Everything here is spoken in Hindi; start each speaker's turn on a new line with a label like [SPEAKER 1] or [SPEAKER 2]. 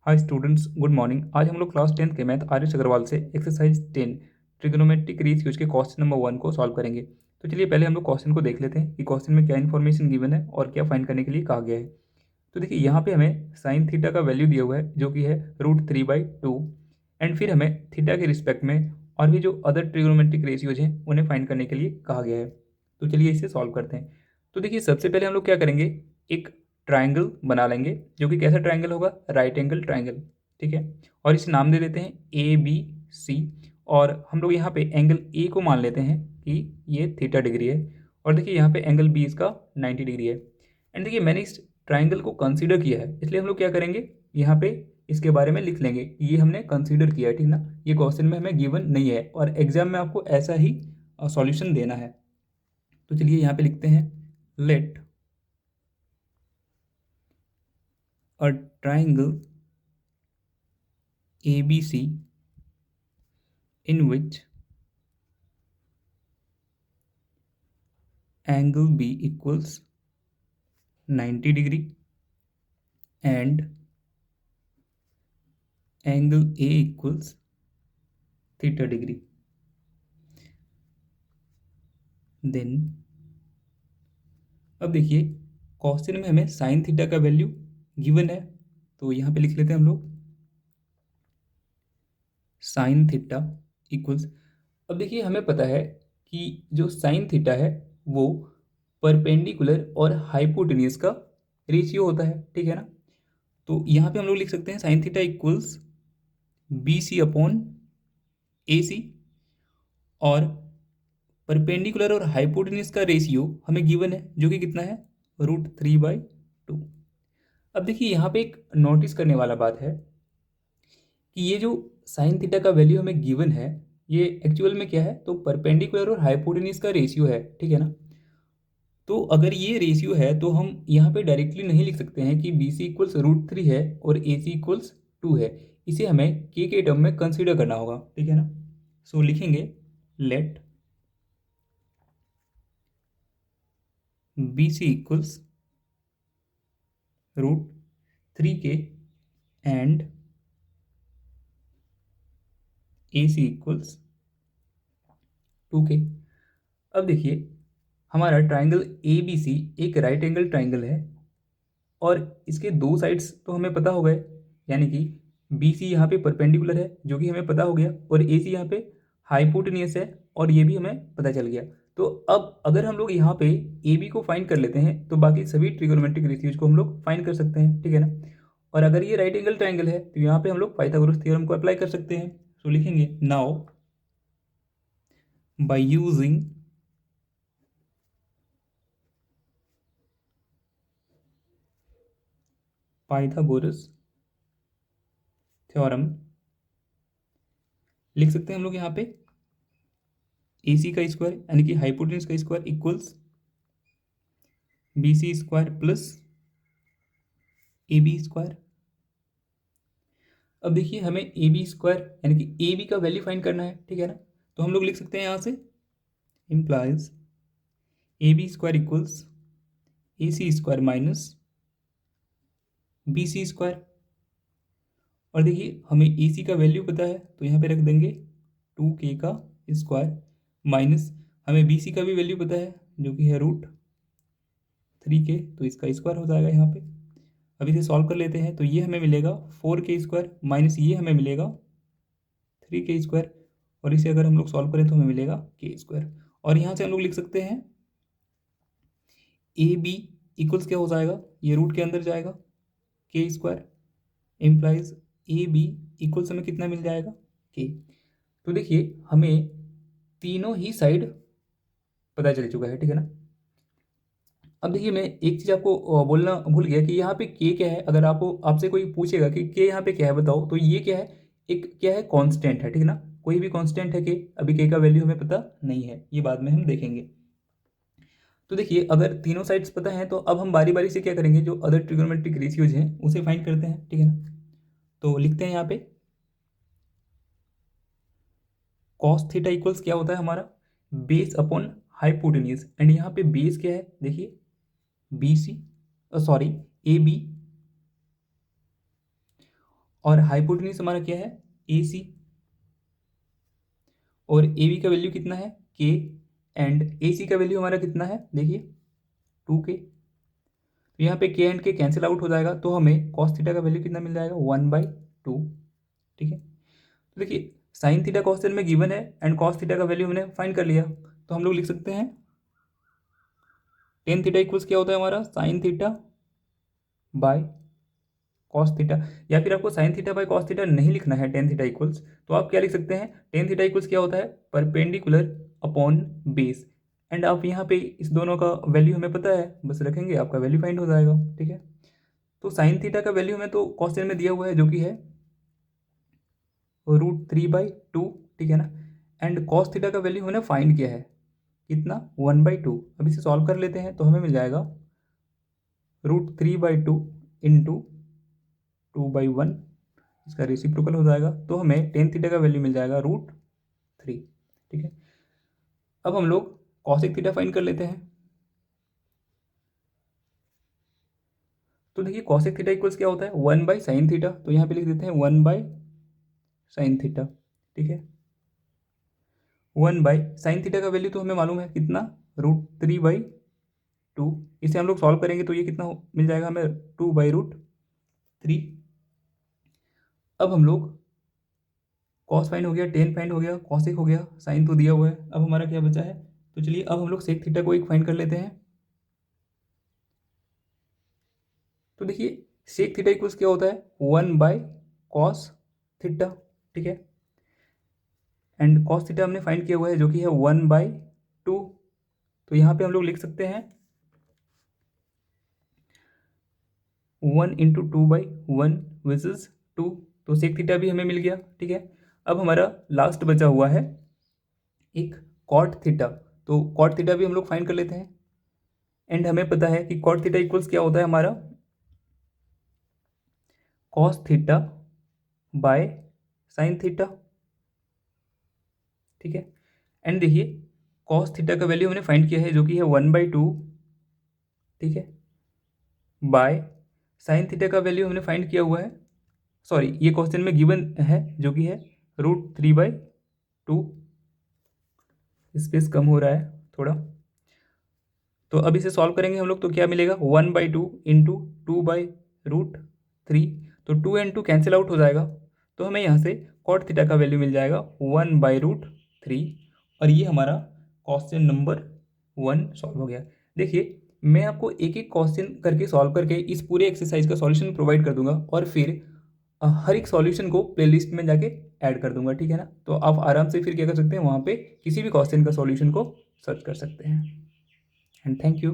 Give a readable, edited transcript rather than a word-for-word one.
[SPEAKER 1] Hi students, good morning. आज हम लोग क्लास 10 के मैथ आर्यश अग्रवाल से एक्सरसाइज 10 ट्रिग्नोमेट्रिक रेशियोज के क्वेश्चन नंबर 1 को सॉल्व करेंगे। तो चलिए पहले हम लोग क्वेश्चन को देख लेते हैं कि क्वेश्चन में क्या इन्फॉर्मेशन गिवन है और क्या फाइंड करने के लिए कहा गया है। तो देखिए यहाँ पे हमें साइन थीटा का वैल्यू दिया हुआ है जो कि है √3/2 एंड फिर हमें थीटा के रिस्पेक्ट में और भी जो अदर ट्रिग्नोमेट्रिक रेशियोज हैं उन्हें फाइंड करने के लिए कहा गया है। तो चलिए इसे सॉल्व करते हैं। तो देखिए सबसे पहले हम लोग क्या करेंगे, एक ट्राइंगल बना लेंगे जो कि कैसा ट्राइंगल होगा, राइट एंगल ट्राइंगल। ठीक है, और इसे नाम दे देते हैं ABC। और हम लोग यहाँ पे एंगल ए को मान लेते हैं कि ये थीटा डिग्री है, और देखिए यहाँ पे एंगल बी इसका 90 डिग्री है। एंड देखिए मैंने इस ट्राइंगल को कंसीडर किया है, इसलिए हम लोग क्या करेंगे, यहाँ पे इसके बारे में लिख लेंगे, ये हमने कंसीडर किया है। ठीक ना, ये क्वेश्चन में हमें गिवन नहीं है और एग्जाम में आपको ऐसा ही सॉल्यूशन देना है। तो चलिए यहाँ पे लिखते हैं, let a triangle ABC in which angle B equals 90 degree and angle A equals theta degree. Then अब देखिए क्वेश्चन में हमें साइन थीटा का वैल्यू गिवन है, तो यहाँ पे लिख लेते हैं हम लोग साइन थीटा इक्वल्स। अब देखिए हमें पता है कि जो साइन थीटा है वो परपेंडिकुलर और हाइपोटेन्यूज का रेशियो होता है। ठीक है ना, तो यहाँ पे हम लोग लिख सकते हैं साइन थीटा इक्वल्स BC/AC, और परपेंडिकुलर और हाइपोटेन्यूज का रेशियो हमें गिवन है जो कि कितना है, √3/2। अब देखिए यहाँ पे एक नोटिस करने वाला बात है कि ये जो साइन थीटा का वैल्यू हमें गिवन है ये एक्चुअल में क्या है, तो परपेंडिकुलर और हाइपोटेन्यूज का रेशियो है। ठीक है ना, तो अगर ये रेशियो है तो हम यहाँ पे डायरेक्टली नहीं लिख सकते हैं कि BC इक्वल्स √3 है और AC इक्वल्स 2 है। इसे हमें के टर्म में कंसीडर करना होगा। ठीक है ना, सो लिखेंगे let BC equals √3K and AC equals 2K। अब देखिए हमारा ट्राइंगल ABC एक राइट एंगल ट्राइंगल है और इसके दो साइड्स तो हमें पता हो गए, यानी कि BC यहाँ पे परपेंडिकुलर है जो कि हमें पता हो गया, और AC यहाँ पे हाइपोटेनियस है और ये भी हमें पता चल गया। तो अब अगर हम लोग यहाँ पे AB को फाइंड कर लेते हैं तो बाकी सभी ट्रिगोनोमेट्रिक रेशियोज को हम लोग फाइंड कर सकते हैं। ठीक है ना, और अगर ये राइट एंगल ट्राइंगल है तो यहाँ पे हम लोग पाइथागोरस थ्योरम को अप्लाई कर सकते हैं। तो लिखेंगे now by using Pythagoras theorem, लिख सकते हैं हम लोग यहाँ पे AC का स्क्वायर यानी कि हाइपोटेन्यूज का square equals BC square plus AB square. अब देखिए हमें AB स्क्वायर यानी कि AB का वैल्यू फाइंड करना है। ठीक है ना, तो हम लोग लिख सकते हैं यहाँ से implies AB square equals AC square minus BC square. और देखिए हमें AC का वैल्यू पता है तो यहाँ पे रख देंगे 2K का स्क्वायर माइनस हमें BC का भी वैल्यू पता है जो कि है √3K, तो इसका स्क्वायर हो जाएगा यहाँ पे। अब इसे सॉल्व कर लेते हैं तो ये हमें मिलेगा 4K स्क्वायर माइनस ये हमें मिलेगा 3K स्क्वायर, और इसे अगर हम लोग सॉल्व करें तो हमें मिलेगा K स्क्वायर। और यहाँ से हम लोग लिख सकते हैं AB इक्वल्स क्या हो जाएगा, ये रूट के अंदर जाएगा K square implies AB equals हमें कितना मिल जाएगा, K। तो देखिए हमें तीनों ही साइड पता चल चुका है। ठीक है ना, अब देखिए मैं एक चीज़ आपको बोलना भूल गया कि यहाँ पे के क्या है। अगर आपको आपसे कोई पूछेगा कि के यहाँ पे क्या है बताओ, तो ये क्या है, एक क्या है, कांस्टेंट है। ठीक है ना, कोई भी कांस्टेंट है के, अभी के का वैल्यू हमें पता नहीं है, ये बाद में हम देखेंगे। तो देखिए अगर तीनों साइड्स पता है तो अब हम बारी बारी से क्या करेंगे, जो अदर ट्रिग्नोमेट्रिक रेशियोज हैं उसे फाइंड करते हैं। ठीक है ना, तो लिखते हैं यहाँ पे कॉस थीटा इक्वल्स क्या होता है हमारा, बेस अपॉन हाइपोटेन्यूज। एंड यहाँ पे बेस क्या है, देखिए BC, सॉरी AB, और हाइपोटेन्यूज हमारा क्या है, ए सी, और ए बी का वैल्यू कितना है, के, एंड ए सी का वैल्यू हमारा कितना है, देखिए 2k। तो यहाँ पे के एंड के कैंसिल आउट हो जाएगा, तो हमें कॉस थीटा का वैल्यू कितना मिल जाएगा, 1/2। ठीक है, तो देखिए साइन थीटा क्वेश्चन में गिवन है एंड कॉस थीटा का वैल्यू हमने फाइंड कर लिया, तो हम लोग लिख सकते हैं टेन थीटा इक्वल्स क्या होता है हमारा, sine theta by cos theta. या फिर आपको sine theta by cos theta नहीं लिखना है टेन थीटा इक्वल्स, तो आप क्या लिख सकते हैं, टेन थीटा इक्वल्स क्या होता है, परपेंडिकुलर अपॉन बेस। एंड आप यहाँ पे इस दोनों का वैल्यू हमें पता है, बस रखेंगे आपका वैल्यू फाइंड हो जाएगा। ठीक है, तो साइन थीटा का वैल्यू हमें तो क्वेश्चन में दिया हुआ है, जो कि है √3/2। ठीक है ना, एंड कॉस थीटा का वैल्यू हमने फाइंड किया है कितना, 1/2। अब इसे सॉल्व कर लेते हैं, तो हमें मिल जाएगा √3/2 इंटू 2/1, इसका रेसिप्रोकल हो जाएगा, तो हमें टेन थीटा का वैल्यू मिल जाएगा √3। ठीक है, अब हम लोग कॉसेक थीटा फाइंड कर लेते हैं। तो देखिए कॉसेक थीटा इक्वल्स क्या होता है, 1/sin थीटा, तो यहाँ पे लिख देते हैं 1/sin थीटा। ठीक है, 1/sin थीटा का वैल्यू तो हमें मालूम है कितना, √3/2। इसे हम लोग सॉल्व करेंगे तो ये कितना मिल जाएगा हमें, 2/√3। अब हम लोग कॉस फाइंड हो गया, टेन फाइंड हो गया, कॉसेक हो गया, साइन तो दिया हुआ है, अब हमारा क्या बचा है, तो चलिए अब हम लोग सेक थीटा को एक फाइंड कर लेते हैं। तो देखिए सेक थीटा इक्वल्स क्या होता है, 1/cos थीटा। ठीक है, एंड कॉस थीटा हमने फाइंड किया हुआ है, जो कि है 1/2। तो यहाँ पे हम लोग लिख सकते हैं 1 इंटू 2/1 वर्सेस 2। तो सेक थीटा भी हमें मिल गया। ठीक है, अब हमारा लास्ट बचा हुआ है एक कॉट थीटा, तो कॉट थीटा भी हम लोग फाइंड कर लेते हैं। एंड हमें पता है कि कॉट थीटा इक्वल्स क्या होता है हमारा, cos theta by sine theta. ठीक है, एंड देखिए कॉस थीटा का वैल्यू हमने फाइंड किया है, जो कि है 1/2। ठीक है, बाय साइन थीटा का वैल्यू हमने फाइंड किया हुआ है, सॉरी ये क्वेश्चन में गिवन है, जो कि है √3/2। स्पेस कम हो रहा है थोड़ा, तो अब इसे सॉल्व करेंगे हम लोग, तो क्या मिलेगा, 1/2 इंटू 2/√3। तो 2 एंड 2 कैंसिल आउट हो जाएगा, तो हमें यहाँ से कॉट थीटा का वैल्यू मिल जाएगा 1/√3। और ये हमारा क्वेश्चन नंबर 1 सॉल्व हो गया। देखिए मैं आपको एक एक क्वेश्चन करके सॉल्व करके इस पूरे एक्सरसाइज का सॉल्यूशन प्रोवाइड कर दूंगा, और फिर हर एक सॉल्यूशन को प्लेलिस्ट में जाके ऐड कर दूंगा। ठीक है ना, तो आप आराम से फिर क्या कर सकते हैं, वहाँ पे किसी भी क्वेश्चन का सॉल्यूशन को सर्च कर सकते हैं। And thank you.